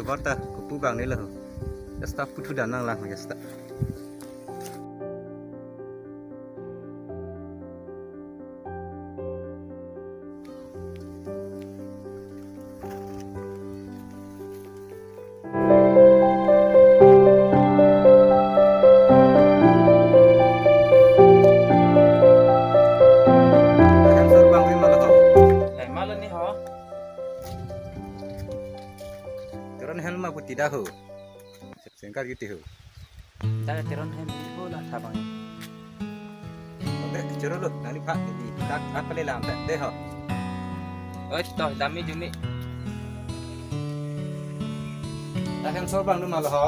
Kota kupu bang ni lah, jasta putu dan nang lah jasta. Teron hen ma putih dah ho, sengkar gitu ho. Dah teron hen ho lah thabang. Oke, curu lu, nanti pak di tak apa le lam tak deh ho. Oh, toh dami jumi. Dah hen sor bang lu malah ho.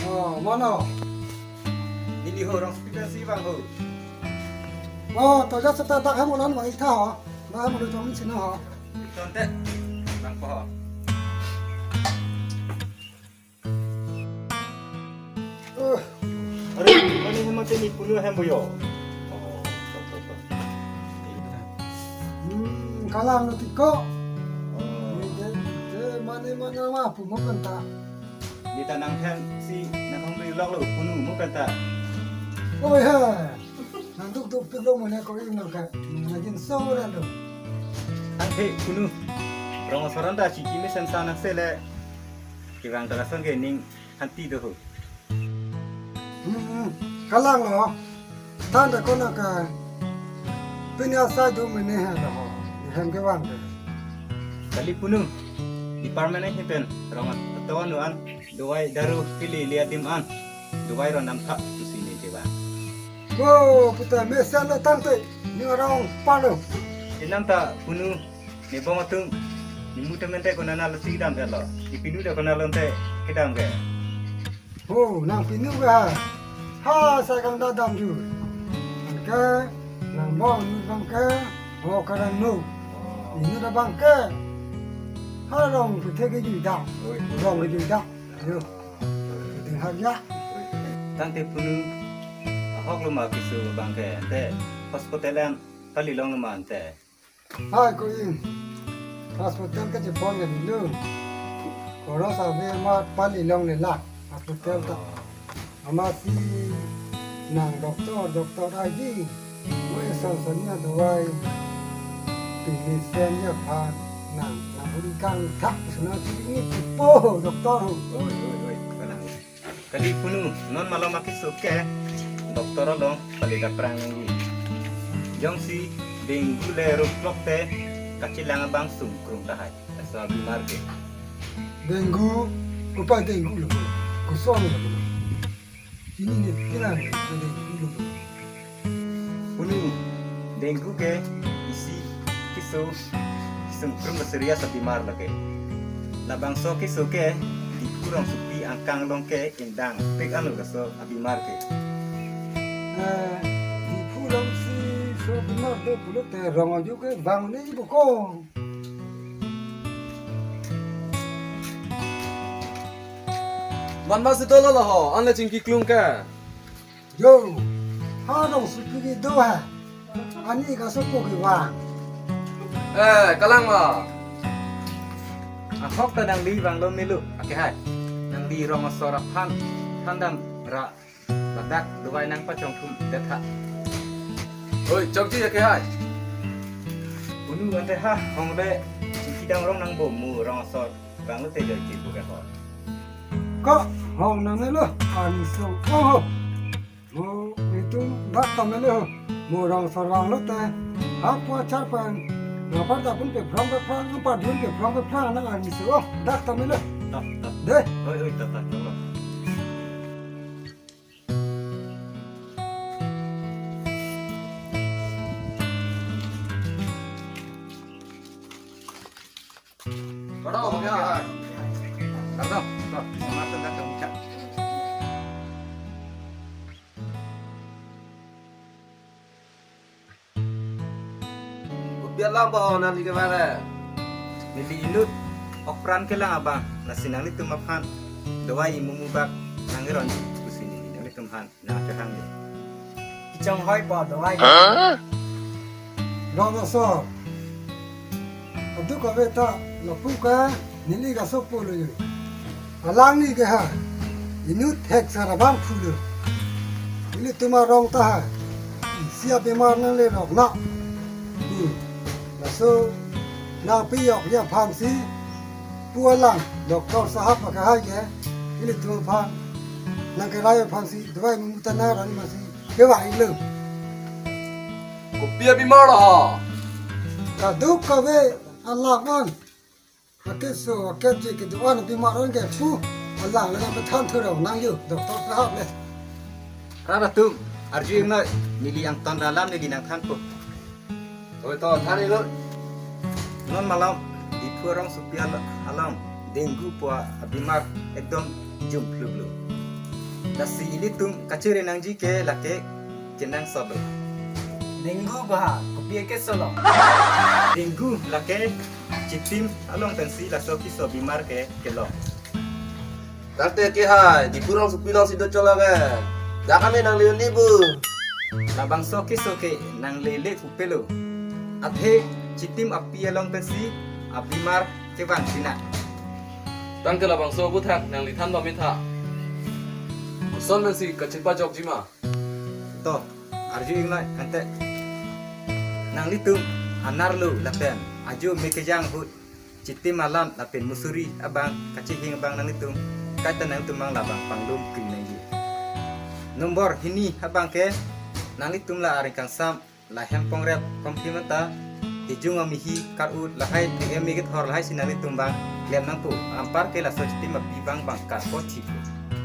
Oh, mana? Ini ho orang speaker si bang ho. Oh, tôi rất sẽ tác hai một lần vậy thà hả? Mà một đứa cháu mình xin hả? Contek bang po ho. Aduh, mana memang ni punya hem boyo. Oh, betul. Kalang nanti kok. Mana mah pun mau kanta. Di tanang hen si nak hong beli lok lu punu mu kata. Oh ya, nanti tu perlu mana kau ini nak kan? Lagi sore dah tu. Angke punu. Rong soran dah cici me sen sana sele. Kirang terasan ke ning hanti tu ho. Kalang loh. Tanda kau nak kan? Punya saya tu mana dah. Hem ke wang tu. Kali punu. Di permanent hipen rong tawan nuan duai daru pilih lihat diman. Duai ron nam tak tu sini coba. Oh, putar mesan dah tante. Ni orang panu. Inam tak punu. Ni bong atung. Ni muda mente kena nal si dam dah. Di pinu dah kena lonte kedam ke. Oh, nang pinu ke? Ha, saya kan dah dam ju. Angke, nang bong ni bangke. Oh, kadang nu. Ini dah bangke. Ha, rong putih ke ju dah. Rong ke ju dah. Yo. Dengar ya. Tante punu. Hok lu mak kisu bangke. Ante hospitalan kali long lu mak ante. Hai, kau ini. Hospital ke Jepun ke dulu. Kalau sampai mat paling long ni lah. Hospital tak. Masih nang doktor lagi. Gue sesuanya doai. Penelitiannya pan. Nang berikan tak senang ini tipu doktor. Oi. Kali punu non malam makin suka. Doktor long kali dah perang ni. Jong si dengue le ruplok te kacil lang bang sungkrung tahay. Asal bimar ke. Dengue, upah dengue loh. Kosong loh. Ini ni kira dengue loh. Punu dengue ke isi kisu sungkrung berserias bimar lagi. Labang so kisu ke di kurang supi angkang long ke indang pek anu kaso bimar ke. Di pulau si sebenar tu pulau terang juga bang ni bukan. Man masih tolong lah ho, anda cingki klung ke? Yo, harus pergi doa. Ani kasih pergi wang. Kalang lah. Ahok tadang li bang lom nilu. Oke hai. Nang di rong sorak handam ra badak duai nang pacong tum detha. Oi, cokji ya ke hai. Punu ante ha hong le kidang rong nang bomu rong sor bang lu te jadi bukan ho. Kok hong nang lo ani so. Oh, itu dak tam lo. Murang sarang lo te. Apa capan? Ngapa tak pun ke perang, ngapa dia ke perang nang ani so. Dak tam lo. Tak. Deh. Oi tak. Bado mo kaya. Kardo, to, samatan ka kang cak. Biar lang po nanti kemana? Nili inut okran ke lang abang na sinang ni tumapan dawai mumubak nangiron kusini ni tumhan na kahang ni. Trong hỏi bỏ đồ ai nó so tu có về ta nó phụ cái nín đi cái số phụ rồi lang đi cái ha inut hek sara bang phụ rồi ini tu mà rong ta ha siap bemar nang le rong na là số na pi yok ya pham si tua lang doktor sahab ka hai ke ini tu pham nang cái rai pham si dawai mu tanah ran masih cái vậy lưng Ko biar bimar lah. cả đúc cả về ăn lạc ngon cái số cái gì cái đồ ăn bị mặn cái phu ăn lạc là cái than thưa đầu năng yêu độc tốt ra học này Rara tum arju ing noi nili ang ton dalam ni dinang than po. Thôi to than đi luôn. Non malam di purong supian alam dengu po abimar ekdom jum pluglu. Nasi ini tum kacire nang jike lake kenang sobe. Dengu bah, kopi ke solo. Dengu lake citim along tensi la soki so bimar ke kelo. Tante ke hai di kurang supilang sido cola kan. Jangan ni nang liun ni bu. Labang soki soke nang lele kupelo. Athe citim api along tensi abimar ke van sina. Tang ke labang so butak nang litan ba minta. Son men si kacil pajok jima. To arju ing noi ante nang litum anar lu lapen aju mekejang hut citim malam lapen musuri abang kacihing abang nang litum kata nang tumang labang panglum king nang ji. Nombor hini abang ke nang litum la aring kang sam la hempong rep komplimenta hijung amihi karut lahai te emigit hor lahai sinang litum bang lem nang pu ampar ke la so citim api bang bang kar po chipu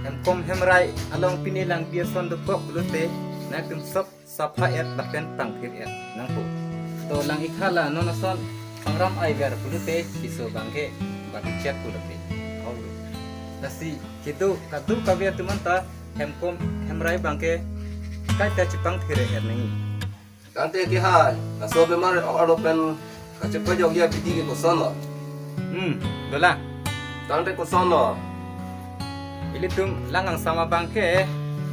hemkom hemrai along pinilang biason depok lute nak tum sop sapa et lapen tangkir et nang pu to lang ikhala nonason pangram ai ver pulute iso bangke bagi chat pulute aulu nasi kitu kadu kabe tumanta hemkom hemrai bangke kaita cipang thire et nangi Tante ke hai na so bemar aro pen kacil pajok ya piti ke kosan lah. dola Tante kosan lah. ilitum langang sama bangke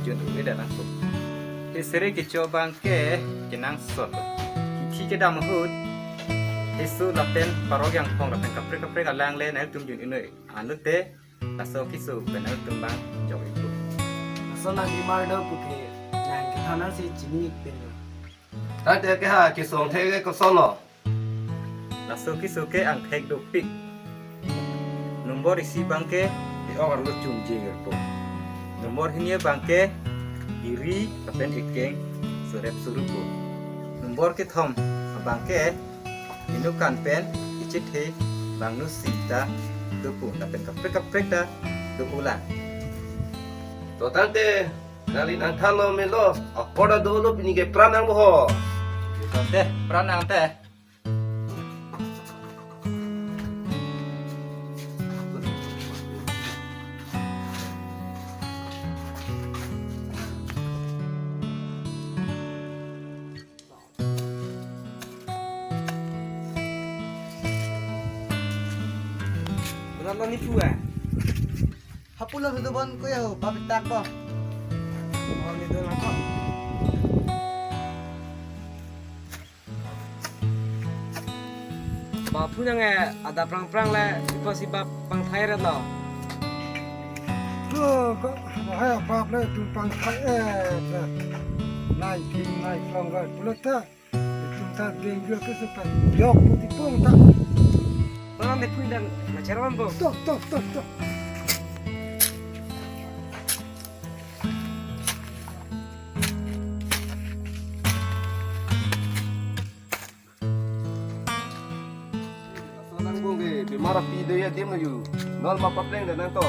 jun uida nang pu Hisri kicho bangke kinang sot ki ke dam hut hisu lapen parog yang pong lapen kapre kapre kalang le na tum jun inoi anute laso kisu penal tum bang jog itu So na di mar do puke. Nang kitana si chini pen. Tante ke hai ke song the ke kosan lah. laso kisu ke ang thek do pik nombor isi bangke di or lu cum jinger po nomor hinia bangke iri lapen ikeng surep surupu nombor ke thom bangke inukan pen icit he bang nu sita dupu lapen kapre kapre ta dupulan To tante nali nang thalo melo akoda dulu pini ke pranang boh. teh pranang teh Berapa ni pua? hapulah tu bon ko yo papitak ba Oh ni do apa? Bapu yang ada perang-perang le, si bap pang Thai lo. tu có hai bab le tu pang khai nai kim nai long ga pulata tu ta deng yo ke sepa yok putih pung ta Orang de pui dan macam bo. tok Nang bung ke bimar pi de ya dem laju. Nol ma papleng dan nang to.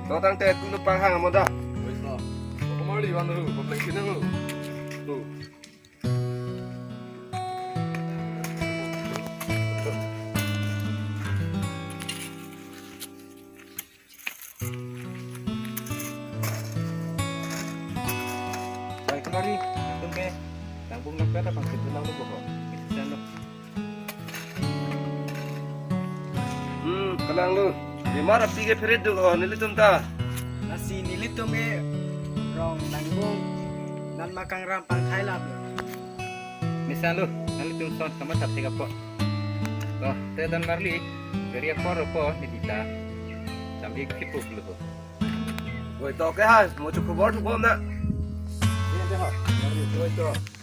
To tante kuno panghang moda. Wis no. Komali wandu papleng kinang lu. Tu. marli nang ke nang bung nak kata pang situ nang lu kok bisa no Kalang lu. Di mana pige ferit du oh nilitum ta. Nasi nilitum e rong nangbong nan makang rampang Thailand. misal lu nang lu son sama tap tiga po loh te dan marli dari apa po ni kita sambil kipuk lu po Woi to ke ha, mo chu ko bor tu bom na. Ni de ha. Woi to.